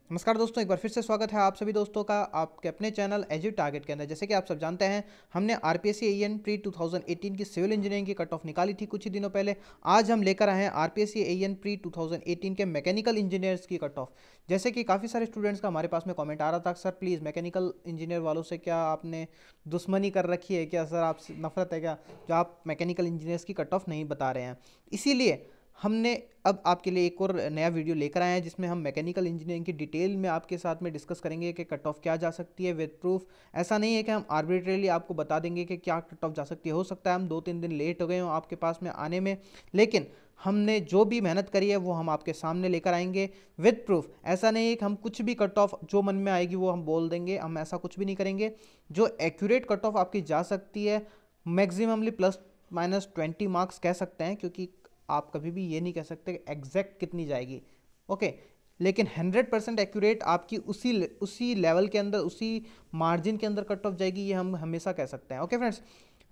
नमस्कार दोस्तों, एक बार फिर से स्वागत है आप सभी दोस्तों का आपके अपने चैनल एजू टारगेट के अंदर। जैसे कि आप सब जानते हैं, हमने आरपीएससी एएन प्री 2018 की सिविल इंजीनियरिंग की कट ऑफ निकाली थी कुछ ही दिनों पहले। आज हम लेकर आए हैं आरपीएससी एएन प्री 2018 के मैकेनिकल इंजीनियर्स की कट ऑफ। जैसे कि काफ़ी सारे स्टूडेंट्स का हमारे पास में कॉमेंट आ रहा था, सर प्लीज़ मैकेनिकल इंजीनियर वालों से क्या आपने दुश्मनी कर रखी है क्या, सर आपसे नफरत है क्या जो आप मैकेनिकल इंजीनियर्स की कट ऑफ नहीं बता रहे हैं। इसीलिए हमने अब आपके लिए एक और नया वीडियो लेकर आए हैं जिसमें हम मैकेनिकल इंजीनियरिंग की डिटेल में आपके साथ में डिस्कस करेंगे कि कट ऑफ क्या जा सकती है विद प्रूफ। ऐसा नहीं है कि हम आर्बिट्रेरली आपको बता देंगे कि क्या कट ऑफ जा सकती है। हो सकता है हम 2-3 दिन लेट हो गए हों आपके पास में आने में, लेकिन हमने जो भी मेहनत करी है वो हम आपके सामने लेकर आएंगे विद प्रूफ। ऐसा नहीं है कि हम कुछ भी कट ऑफ जो मन में आएगी वो हम बोल देंगे, हम ऐसा कुछ भी नहीं करेंगे। जो एक्यूरेट कट ऑफ आपकी जा सकती है मैक्सिममली +-20 मार्क्स कह सकते हैं, क्योंकि आप कभी भी ये नहीं कह सकते कि एग्जैक्ट कितनी जाएगी। ओके, लेकिन 100% एक्यूरेट आपकी उसी लेवल के अंदर, उसी मार्जिन के अंदर कट ऑफ जाएगी, ये हम हमेशा कह सकते हैं। ओके फ्रेंड्स,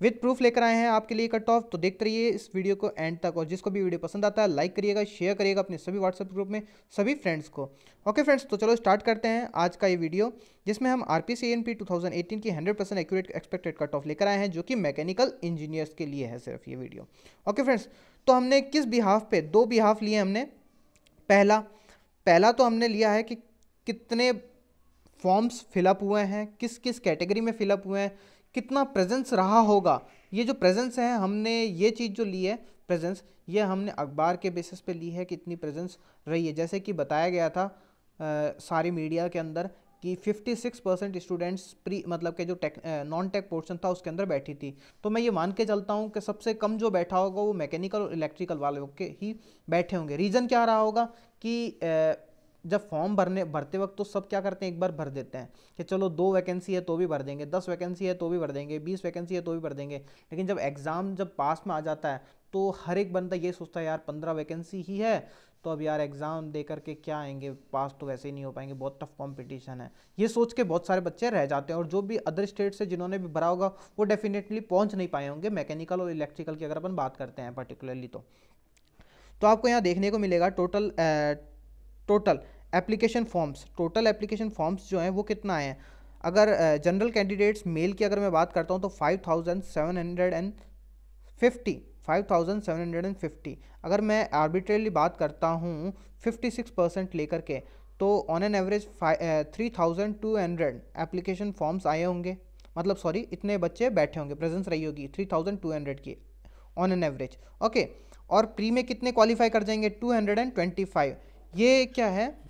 विद प्रूफ लेकर आए हैं आपके लिए कट ऑफ, तो देखते रहिए इस वीडियो को एंड तक। और जिसको भी वीडियो पसंद आता है लाइक करिएगा, शेयर करिएगा अपने सभी व्हाट्सएप ग्रुप में सभी फ्रेंड्स को। ओके फ्रेंड्स, तो चलो स्टार्ट करते हैं आज का ये वीडियो, जिसमें हम आरपीएससी एएनपी 2018 की 100% एक्यूरेट एक्सपेक्टेड कट ऑफ लेकर आए हैं, जो कि मैकेनिकल इंजीनियर्स के लिए है सिर्फ ये वीडियो। ओके फ्रेंड्स, तो हमने किस बिहाफ पे, दो बिहाफ लिए हमने। पहला पहला तो हमने लिया है कि कितने फॉर्म्स फिलअप हुए हैं, किस किस कैटेगरी में फिलअप हुए हैं, कितना प्रेजेंस रहा होगा। ये जो प्रेजेंस है, हमने ये चीज़ जो ली है प्रेजेंस, ये हमने अखबार के बेसिस पे ली है कितनी प्रेजेंस रही है। जैसे कि बताया गया था सारी मीडिया के अंदर कि 56% स्टूडेंट्स प्री मतलब के जो टेक नॉन टेक पोर्शन था उसके अंदर बैठी थी। तो मैं ये मान के चलता हूँ कि सबसे कम जो बैठा होगा वो मैकेनिकल और इलेक्ट्रिकल वाले के ही बैठे होंगे। रीज़न क्या रहा होगा कि जब फॉर्म भरते वक्त तो सब क्या करते हैं, एक बार भर देते हैं कि चलो 2 वैकेंसी है तो भी भर देंगे, 10 वैकेंसी है तो भी भर देंगे, 20 वैकेंसी है तो भी भर देंगे। लेकिन जब एग्ज़ाम जब पास में आ जाता है तो हर एक बंदा ये सोचता है यार 15 वैकेंसी ही है, तो अब यार एग्ज़ाम दे करके क्या आएंगे, पास तो वैसे ही नहीं हो पाएंगे, बहुत टफ कंपटीशन है। ये सोच के बहुत सारे बच्चे रह जाते हैं, और जो भी अदर स्टेट से जिन्होंने भी भरा होगा वो डेफिनेटली पहुंच नहीं पाए होंगे मैकेनिकल और इलेक्ट्रिकल की अगर अपन बात करते हैं पर्टिकुलरली। तो आपको यहाँ देखने को मिलेगा टोटल टोटल एप्लीकेशन फॉर्म्स जो हैं वो कितना आए हैं। अगर जनरल कैंडिडेट्स मेल की अगर मैं बात करता हूँ तो 5750। अगर मैं आर्बिट्रेरली बात करता हूँ 56% लेकर के, तो on an average 3200 application forms आए होंगे, मतलब सॉरी इतने बच्चे बैठे होंगे, प्रेजेंस रही होगी 3200 की ऑन एन एवरेज। ओके, और प्री में कितने क्वालिफाई कर जाएंगे, 225। ये क्या है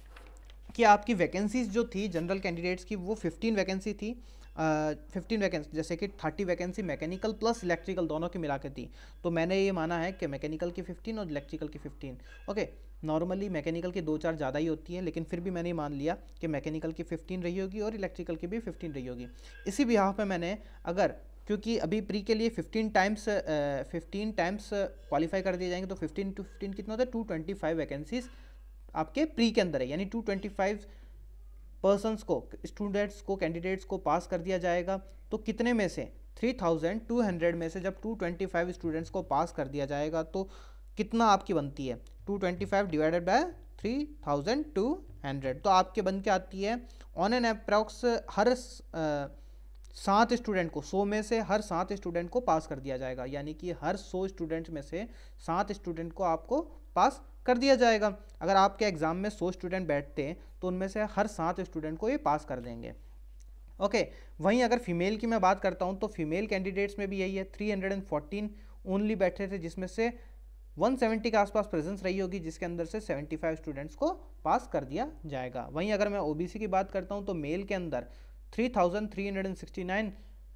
कि आपकी वैकेंसीज जो थी जनरल कैंडिडेट्स की वो 15 वैकेंसी थी। 15 वैकेंसी, जैसे कि 30 वैकेंसी मैकेनिकल प्लस इलेक्ट्रिकल दोनों की मिला के थी। तो मैंने ये माना है कि मैकेनिकल की 15 और इलेक्ट्रिकल की 15। ओके, नॉर्मली मैकेनिकल की 2-4 ज़्यादा ही होती है, लेकिन फिर भी मैंने मान लिया कि मैकेनिकल की 15 रही होगी और इलेक्ट्रिकल की भी 15 रही होगी। इसी बिहाफ में मैंने, अगर क्योंकि अभी प्री के लिए 15 टाइम्स क्वालिफाई कर दिए जाएंगे, तो 15 to 15 कितना होता है, 225 वैकेंसीज आपके प्री के अंदर है, यानी 225 पर्सनस को, स्टूडेंट्स को, कैंडिडेट्स को पास कर दिया जाएगा। तो कितने में से, 3200 में से जब 225 स्टूडेंट्स को पास कर दिया जाएगा तो कितना आपकी बनती है, 225 डिवाइडेड बाय 3200, तो आपके बन के आती है on an approx her 7 student को, 100 में से हर 7 स्टूडेंट को पास कर दिया जाएगा। यानी कि हर 100 स्टूडेंट में से 7 स्टूडेंट को आपको पास कर दिया जाएगा। अगर आपके एग्ज़ाम में 100 स्टूडेंट बैठते हैं तो उनमें से हर 7 स्टूडेंट को ये पास कर देंगे। ओके, वहीं अगर फीमेल की मैं बात करता हूँ तो फीमेल कैंडिडेट्स में भी यही है, 314 ओनली बैठे थे, जिसमें से 170 के आसपास प्रेजेंस रही होगी, जिसके अंदर से 75 स्टूडेंट्स को पास कर दिया जाएगा। वहीं अगर मैं ओबीसी की बात करता हूँ तो मेल के अंदर 3369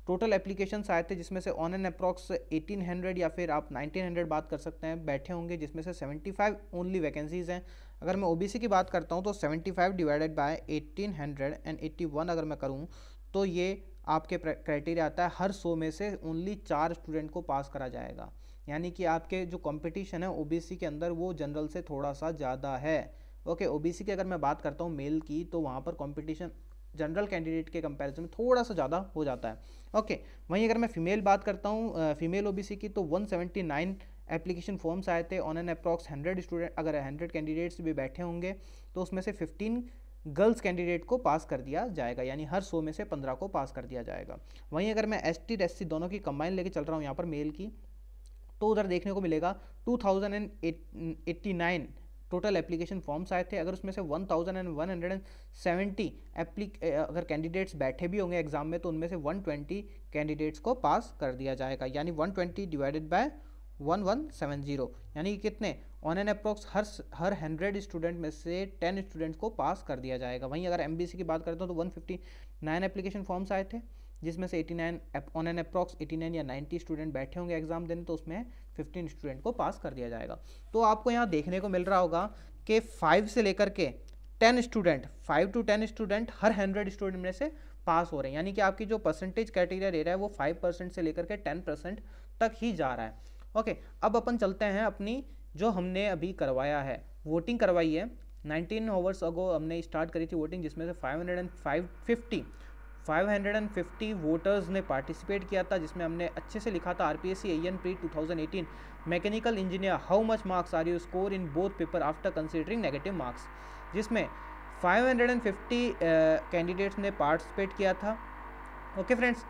टोटल एप्लीकेशंस आए थे, जिसमें से ऑन एन अप्रॉक्स 1800 या फिर आप 1900 बात कर सकते हैं बैठे होंगे, जिसमें से 75 ओनली वैकेंसीज़ हैं। अगर मैं ओबीसी की बात करता हूं तो 75 डिवाइडेड बाय 1881 अगर मैं करूं तो ये आपके क्राइटेरिया आता है, हर 100 में से ओनली 4 स्टूडेंट को पास करा जाएगा। यानी कि आपके जो कंपटीशन है ओबीसी के अंदर वो जनरल से थोड़ा सा ज़्यादा है। ओके, ओबीसी की अगर मैं बात करता हूँ मेल की, तो वहाँ पर कंपटीशन जनरल कैंडिडेट के कंपैरिजन में थोड़ा सा ज़्यादा हो जाता है। ओके, वहीं अगर मैं फीमेल बात करता हूँ फीमेल ओबीसी की, तो 179 एप्लीकेशन फॉर्म्स आए थे ऑन एन अप्रॉक्स 100 स्टूडेंट, अगर 100 कैंडिडेट्स भी बैठे होंगे तो उसमें से 15 गर्ल्स कैंडिडेट को पास कर दिया जाएगा, यानी हर 100 में से 15 को पास कर दिया जाएगा। वहीं अगर मैं ST और SC दोनों की कंबाइन लेके चल रहा हूँ यहाँ पर मेल की, तो उधर देखने को मिलेगा 2089 टोटल एप्लीकेशन फॉर्म्स आए थे। अगर उसमें से 1170 अगर कैंडिडेट्स बैठे भी होंगे एग्जाम में, तो उनमें से 120 कैंडिडेट्स को पास कर दिया जाएगा, यानी 120 डिवाइडेड बाय 1170, यानी कि कितने on an approx her 100 student में से 10 स्टूडेंट्स को पास कर दिया जाएगा। वहीं अगर MBC की बात करते हो तो 159 एप्लीकेशन फॉर्म्स आए थे, जिसमें से 89 ऑन एन अप्रॉक्स 89 या 90 स्टूडेंट बैठे होंगे एग्जाम देने, तो उसमें 15 स्टूडेंट को पास कर दिया जाएगा। तो आपको यहाँ देखने को मिल रहा होगा कि 5 से लेकर के 10 student, 5 to 10 student her 100 student में से पास हो रहे हैं, यानी कि आपकी जो परसेंटेज क्राइटेरिया दे रहा है वो 5% से लेकर के 10% तक ही जा रहा है। ओके, अब अपन चलते हैं अपनी जो हमने अभी करवाया है, वोटिंग करवाई है 19 आवर्स अगो हमने स्टार्ट करी थी वोटिंग, जिसमें से 550 वोटर्स ने पार्टिसिपेट किया था, जिसमें हमने अच्छे से लिखा था RPSC AN pre 2018 mechanical engineer, how much marks are you score in both paper after considering negative marks, जिसमें 550 कैंडिडेट्स ने पार्टिसिपेट किया था। ओके फ्रेंड्स,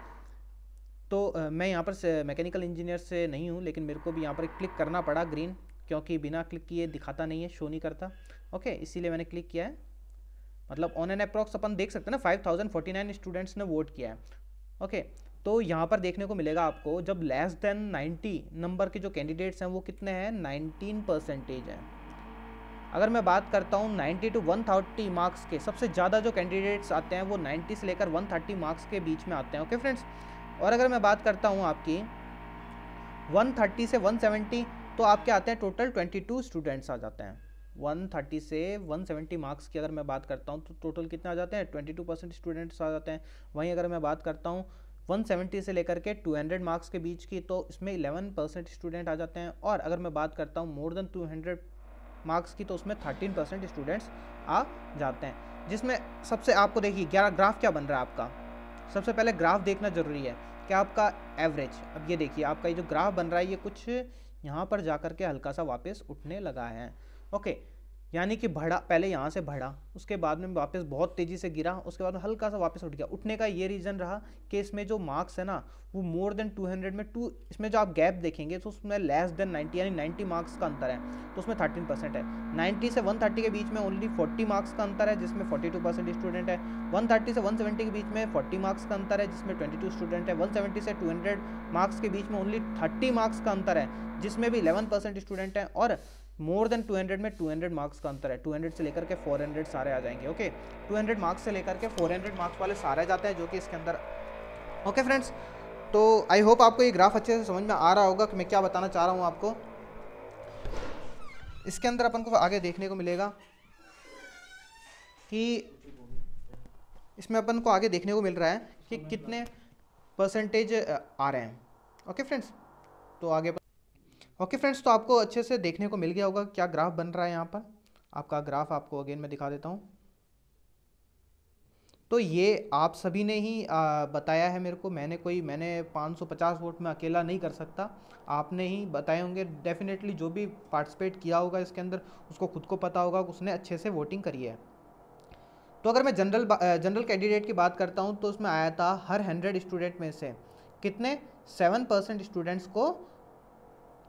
तो मैं यहाँ पर मैकेनिकल इंजीनियर से नहीं हूँ, लेकिन मेरे को भी यहाँ पर क्लिक करना पड़ा ग्रीन, क्योंकि बिना क्लिक किए दिखाता नहीं है, शो नहीं करता। ओके, इसीलिए मैंने क्लिक किया है। मतलब ऑन एन अप्रॉक्स अपन देख सकते हैं ना 5049 स्टूडेंट्स ने वोट किया है। ओके, तो यहाँ पर देखने को मिलेगा आपको जब लेस देन 90 नंबर के जो कैंडिडेट्स हैं वो कितने हैं, 19% हैं। अगर मैं बात करता हूँ 90 to 130 मार्क्स के, सबसे ज़्यादा जो कैंडिडेट्स आते हैं वो 90 से लेकर 130 मार्क्स के बीच में आते हैं। ओके फ्रेंड्स, और अगर मैं बात करता हूँ आपकी 130 से 170, तो आपके आते हैं टोटल 22 स्टूडेंट्स आ जाते हैं। 130 से 170 मार्क्स की अगर मैं बात करता हूँ तो टोटल कितने आ जाते हैं, 22% स्टूडेंट्स आ जाते हैं। वहीं अगर मैं बात करता हूँ 170 से लेकर के 200 मार्क्स के बीच की, तो इसमें 11% स्टूडेंट आ जाते हैं। और अगर मैं बात करता हूँ मोर देन 200 मार्क्स की, तो उसमें 13% स्टूडेंट्स आ जाते हैं। जिसमें सबसे आपको देखिए ग्राफ क्या बन रहा है आपका, सबसे पहले ग्राफ देखना जरूरी है कि आपका एवरेज, अब ये देखिए आपका ये जो ग्राफ बन रहा है ये कुछ यहाँ पर जा कर के हल्का सा वापस उठने लगा है। ओके, यानी कि बढ़ा, पहले यहाँ से बढ़ा, उसके बाद में वापस बहुत तेज़ी से गिरा, उसके बाद में हल्का सा वापस उठ गया। उठने का ये रीज़न रहा कि इसमें जो मार्क्स है ना वो मोर देन 200 में इसमें जो आप गैप देखेंगे तो उसमें लेस देन 90 यानी 90 मार्क्स का अंतर है, तो उसमें 13% है। 90 से 130 के बीच में ओनली 40 मार्क्स का अंतर है, जिसमें 42% स्टूडेंट है। 130 से 170 के बीच में 40 मार्क्स का अंतर है, जिसमें 22 स्टूडेंट है। 170 से 200 मार्क्स के बीच में ओनली 30 मार्क्स का अंतर है, जिसमें भी 11% स्टूडेंट है। और मोर देन 200 में 200 मार्क्स का अंतर है, 200 से लेकर के 400 सारे आ जाएंगे। ओके, 200 मार्क्स से लेकर के 400 मार्क्स वाले सारे जाते हैं जो कि इसके अंदर। ओके फ्रेंड्स, तो आई होप आपको ये ग्राफ अच्छे से समझ में आ रहा होगा कि मैं क्या बताना चाह रहा हूँ आपको। इसके अंदर अपन को आगे देखने को मिलेगा कि इसमें अपन को आगे देखने को मिल रहा है कि कितने परसेंटेज आ रहे हैं। ओके फ्रेंड्स, तो आगे ओके फ्रेंड्स, तो आपको अच्छे से देखने को मिल गया होगा क्या ग्राफ बन रहा है। यहाँ पर आपका ग्राफ आपको अगेन मैं दिखा देता हूँ। तो ये आप सभी ने ही बताया है मेरे को, मैंने 550 वोट में अकेला नहीं कर सकता, आपने ही बताए होंगे। डेफिनेटली जो भी पार्टिसिपेट किया होगा इसके अंदर उसको खुद को पता होगा कि उसने अच्छे से वोटिंग करी है। तो अगर मैं जनरल कैंडिडेट की बार्ट करता हूँ तो उसमें आया था हर 100 स्टूडेंट में से कितने 7% स्टूडेंट्स को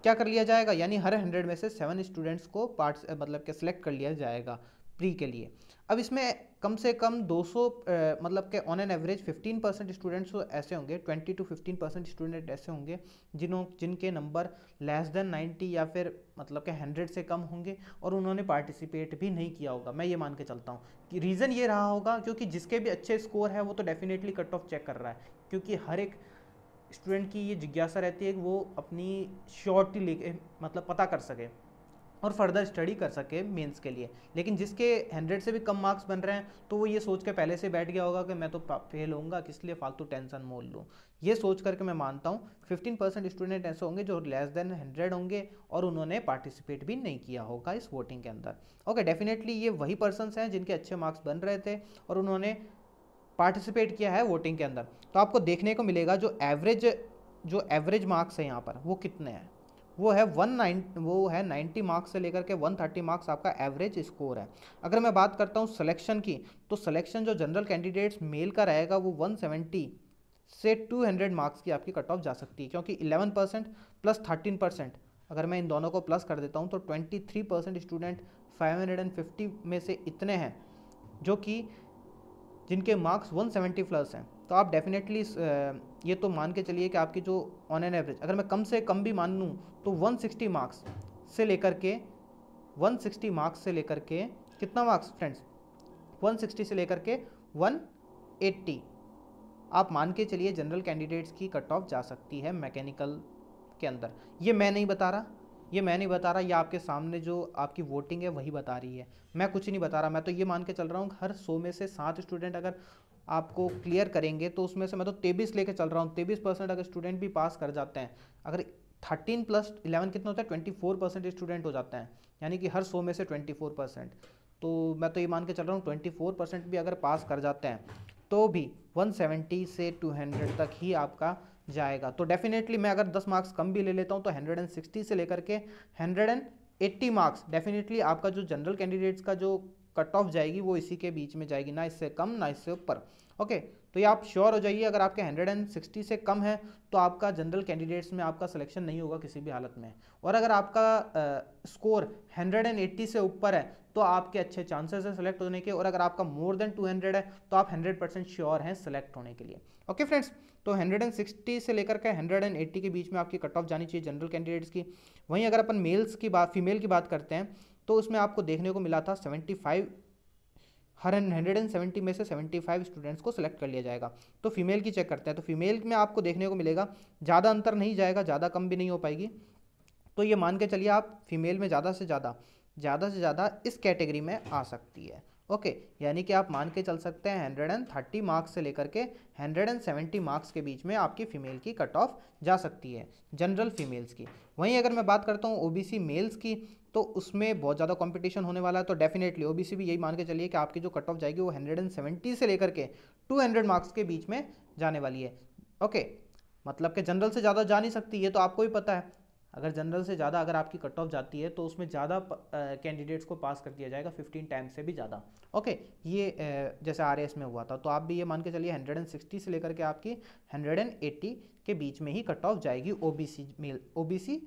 क्या कर लिया जाएगा, यानी हर 100 में से 7 स्टूडेंट्स को मतलब कि सिलेक्ट कर लिया जाएगा प्री के लिए। अब इसमें कम से कम 200 मतलब कि ऑन एन एवरेज 15% स्टूडेंट्स ऐसे होंगे, 20 to 15% स्टूडेंट ऐसे होंगे जिनके नंबर लेस देन 90 या फिर मतलब कि 100 से कम होंगे और उन्होंने पार्टिसिपेट भी नहीं किया होगा। मैं ये मान के चलता हूँ कि रीज़न ये रहा होगा क्योंकि जिसके भी अच्छे स्कोर है वो तो डेफिनेटली कट ऑफ चेक कर रहा है, क्योंकि हर एक स्टूडेंट की ये जिज्ञासा रहती है कि वो अपनी श्योरिटी लेके मतलब पता कर सके और फर्दर स्टडी कर सके मेंस के लिए। लेकिन जिसके 100 से भी कम मार्क्स बन रहे हैं तो वो ये सोच के पहले से बैठ गया होगा कि मैं तो फेल होऊंगा, किस लिए फालतू टेंशन मोल लूँ। ये सोच करके मैं मानता हूँ 15% स्टूडेंट ऐसे होंगे जो लेस देन 100 होंगे और उन्होंने पार्टिसिपेट भी नहीं किया होगा इस वोटिंग के अंदर। ओके, डेफिनेटली ये वही पर्सनस हैं जिनके अच्छे मार्क्स बन रहे थे और उन्होंने पार्टिसिपेट किया है वोटिंग के अंदर। तो आपको देखने को मिलेगा जो एवरेज मार्क्स है यहाँ पर वो कितने हैं, वो है 90 मार्क्स से लेकर के 130 मार्क्स आपका एवरेज स्कोर है। अगर मैं बात करता हूँ सिलेक्शन की, तो सिलेक्शन जो जनरल कैंडिडेट्स मेल का रहेगा वो 170 से 200 मार्क्स की आपकी कट ऑफ जा सकती है, क्योंकि 11% प्लस 13%, अगर मैं इन दोनों को प्लस कर देता हूँ तो 23% स्टूडेंट 550 में से इतने हैं जो कि जिनके मार्क्स 170 प्लस हैं। तो आप डेफिनेटली ये तो मान के चलिए कि आपकी जो ऑन एन एवरेज, अगर मैं कम से कम भी मान लूँ तो 160 मार्क्स से लेकर के 160 मार्क्स से लेकर के कितना मार्क्स फ्रेंड्स, 160 से लेकर के 180 आप मान के चलिए जनरल कैंडिडेट्स की कट ऑफ जा सकती है मैकेनिकल के अंदर। ये मैं नहीं बता रहा, ये आपके सामने जो आपकी वोटिंग है वही बता रही है, मैं कुछ नहीं बता रहा। मैं तो ये मान के चल रहा हूँ हर 100 में से 7 स्टूडेंट अगर आपको क्लियर करेंगे तो उसमें से मैं तो 23 लेके चल रहा हूँ। 23% अगर स्टूडेंट भी पास कर जाते हैं, अगर 13 प्लस 11 कितना होता है, 24% स्टूडेंट हो जाते हैं, यानी कि हर 100 में से 24%। तो मैं तो ये मान के चल रहा हूँ 24% भी अगर पास कर जाते हैं तो भी 170 से 200 तक ही आपका जाएगा। तो डेफिनेटली मैं अगर 10 मार्क्स कम भी ले लेता हूँ तो 160 से लेकर के 180 मार्क्स डेफिनेटली आपका जो जनरल कैंडिडेट्स का जो कट ऑफ जाएगी वो इसी के बीच में जाएगी, ना इससे कम ना इससे ऊपर। ओके, तो ये आप श्योर हो जाइए, अगर आपके 160 से कम है तो आपका जनरल कैंडिडेट्स में आपका सिलेक्शन नहीं होगा किसी भी हालत में। और अगर आपका स्कोर 180 से ऊपर है तो आपके अच्छे चांसेस हैं सेलेक्ट होने के, और अगर आपका मोर देन 200 है तो आप 100% श्योर हैं सेलेक्ट होने के लिए। ओके फ्रेंड्स, तो 160 से लेकर के 180 के बीच में आपकी कट ऑफ जानी चाहिए जनरल कैंडिडेट्स की। वहीं अगर अपन मेल्स की बात, फीमेल की बात करते हैं तो उसमें आपको देखने को मिला था 75, हर 170 में से 75 स्टूडेंट्स को सिलेक्ट कर लिया जाएगा। तो फीमेल की चेक करते हैं, तो फीमेल में आपको देखने को मिलेगा ज़्यादा अंतर नहीं जाएगा, ज़्यादा कम भी नहीं हो पाएगी। तो ये मान के चलिए आप फीमेल में ज़्यादा से ज़्यादा इस कैटेगरी में आ सकती है। ओके, यानी कि आप मान के चल सकते हैं 130 मार्क्स से लेकर के 170 मार्क्स के बीच में आपकी फ़ीमेल की कट ऑफ जा सकती है, जनरल फीमेल्स की। वहीं अगर मैं बात करता हूँ ओबीसी मेल्स की, तो उसमें बहुत ज़्यादा कंपटीशन होने वाला है। तो डेफिनेटली ओबीसी भी यही मान के चलिए कि आपकी जो कट ऑफ जाएगी वो 170 से लेकर के 200 मार्क्स के बीच में जाने वाली है। ओके, मतलब कि जनरल से ज़्यादा जा नहीं सकती, ये तो आपको ही पता है। अगर जनरल से ज़्यादा अगर आपकी कट ऑफ जाती है तो उसमें ज़्यादा कैंडिडेट्स को पास कर दिया जाएगा, 15 टाइम्स से भी ज़्यादा। ओके, ये जैसे आरएएस में हुआ था, तो आप भी ये मान के चलिए 160 से लेकर के आपकी 180 के बीच में ही कट ऑफ जाएगी ओबीसी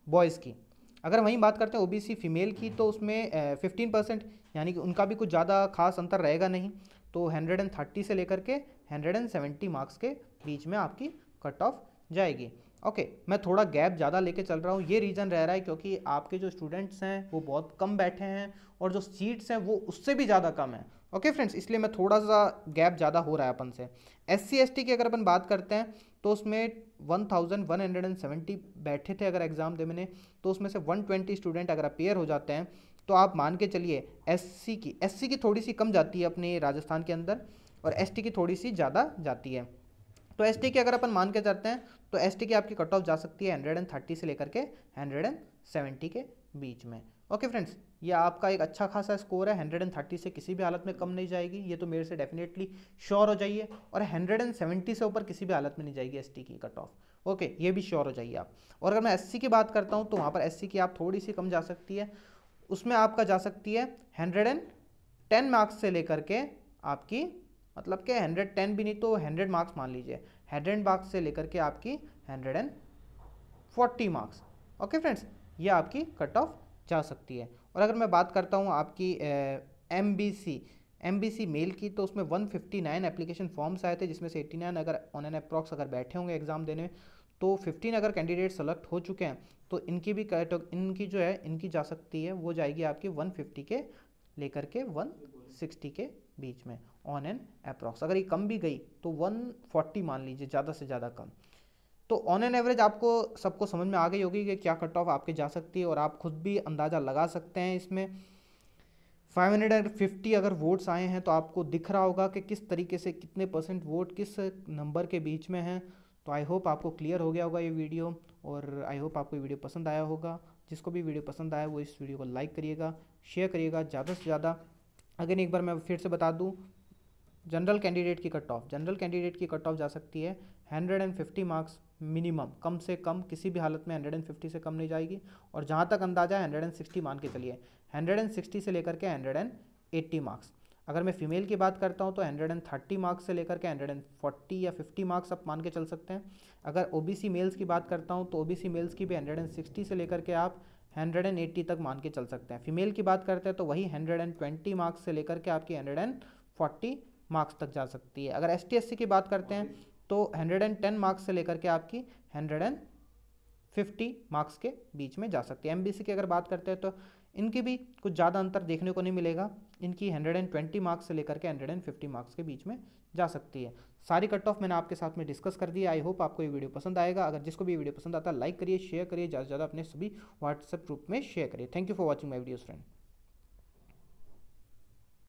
बॉयज़ की। अगर वहीं बात करते हैं ओबीसी फीमेल की, तो उसमें 15%, यानी कि उनका भी कुछ ज़्यादा खास अंतर रहेगा नहीं। तो 130 से लेकर के 170 मार्क्स के बीच में आपकी कट ऑफ जाएगी। ओके, मैं थोड़ा गैप ज़्यादा लेके चल रहा हूँ, ये रीज़न रह रहा है क्योंकि आपके जो स्टूडेंट्स हैं वो बहुत कम बैठे हैं और जो सीट्स हैं वो उससे भी ज़्यादा कम है। ओके फ्रेंड्स, इसलिए मैं थोड़ा सा गैप ज़्यादा हो रहा है अपन से। एससी एसटी की अगर अपन बात करते हैं तो उसमें 1170 बैठे थे अगर एग्ज़ाम देने, तो उसमें से 120 स्टूडेंट अगर अपेयर हो जाते हैं तो आप मान के चलिए एससी की थोड़ी सी कम जाती है अपने राजस्थान के अंदर, और एसटी की थोड़ी सी ज़्यादा जाती है। तो एसटी की अगर अपन मान के चलते हैं तो एसटी की आपकी कट ऑफ जा सकती है 130 से लेकर के 170 के बीच में। ओके फ्रेंड्स, ये आपका एक अच्छा खासा स्कोर है, 130 से किसी भी हालत में कम नहीं जाएगी, ये तो मेरे से डेफिनेटली श्योर हो जाइए। और 170 से ऊपर किसी भी हालत में नहीं जाएगी एसटी की कट ऑफ। ओके, ये भी श्योर हो जाइए आप। और अगर मैं एससी की बात करता हूँ तो वहाँ पर एससी की आप थोड़ी सी कम जा सकती है, उसमें आपका जा सकती है 110 मार्क्स से लेकर के आपकी, मतलब कि 110 भी नहीं तो 100 मार्क्स मान लीजिए, 100 मार्क्स से लेकर के आपकी 140 मार्क्स। ओके फ्रेंड्स, ये आपकी कट ऑफ जा सकती है। और अगर मैं बात करता हूँ आपकी एमबीसी मेल की, तो उसमें 159 एप्लीकेशन फॉर्म्स आए थे, जिसमें से 89 अगर ऑन एन अप्रॉक्स अगर बैठे होंगे एग्ज़ाम देने में, तो 15 अगर कैंडिडेट सेलेक्ट हो चुके हैं तो इनकी भी इनकी जो है इनकी जा सकती है, वो जाएगी आपकी 150 के लेकर के 160 के बीच में ऑन एन अप्रॉक्स। अगर ये कम भी गई तो 140 मान लीजिए, ज़्यादा से ज़्यादा कम। तो ऑन एन एवरेज आपको सबको समझ में आ गई होगी कि क्या कट ऑफ आपके जा सकती है, और आप खुद भी अंदाज़ा लगा सकते हैं। इसमें 550 अगर वोट्स आए हैं तो आपको दिख रहा होगा कि किस तरीके से कितने % वोट किस नंबर के बीच में हैं। तो आई होप आपको क्लियर हो गया होगा ये वीडियो, और आई होप आपको ये वीडियो पसंद आया होगा। जिसको भी वीडियो पसंद आया वो इस वीडियो को लाइक करिएगा, शेयर करिएगा ज़्यादा से ज़्यादा। अगर एक बार मैं फिर से बता दूँ जनरल कैंडिडेट की कट ऑफ, जनरल कैंडिडेट की कट ऑफ जा सकती है 150 मार्क्स मिनिमम, कम से कम किसी भी हालत में 150 से कम नहीं जाएगी। और जहाँ तक अंदाजा है 160 मान के चलिए, 160 से लेकर के 180 मार्क्स। अगर मैं फीमेल की बात करता हूँ तो 130 मार्क्स से लेकर के 140 या 50 मार्क्स आप मान के चल सकते हैं। अगर ओबीसी मेल्स की बात करता हूँ तो ओबीसी मेल्स की भी 160 से लेकर के आप 180 तक मान के चल सकते हैं। फीमेल की बात करते हैं तो वही 120 मार्क्स से लेकर के आपकी 140 मार्क्स तक जा सकती है। अगर एसटी एससी की बात करते हैं तो 110 मार्क्स से लेकर के आपकी 150 मार्क्स के बीच में जा सकती है। एमबीसी की अगर बात करते हैं तो इनकी भी कुछ ज़्यादा अंतर देखने को नहीं मिलेगा, इनकी 120 मार्क्स से लेकर के 150 मार्क्स के बीच में जा सकती है। सारी कट ऑफ मैंने आपके साथ में डिस्कस कर दी। आई होप आपको ये वीडियो पसंद आएगा। अगर जिसको भी वीडियो पसंद आता है लाइक करिए, शेयर करिए, ज़्यादा से ज़्यादा अपने सभी व्हाट्सएप ग्रुप में शेयर करिए। Thank you for watching my videos friend.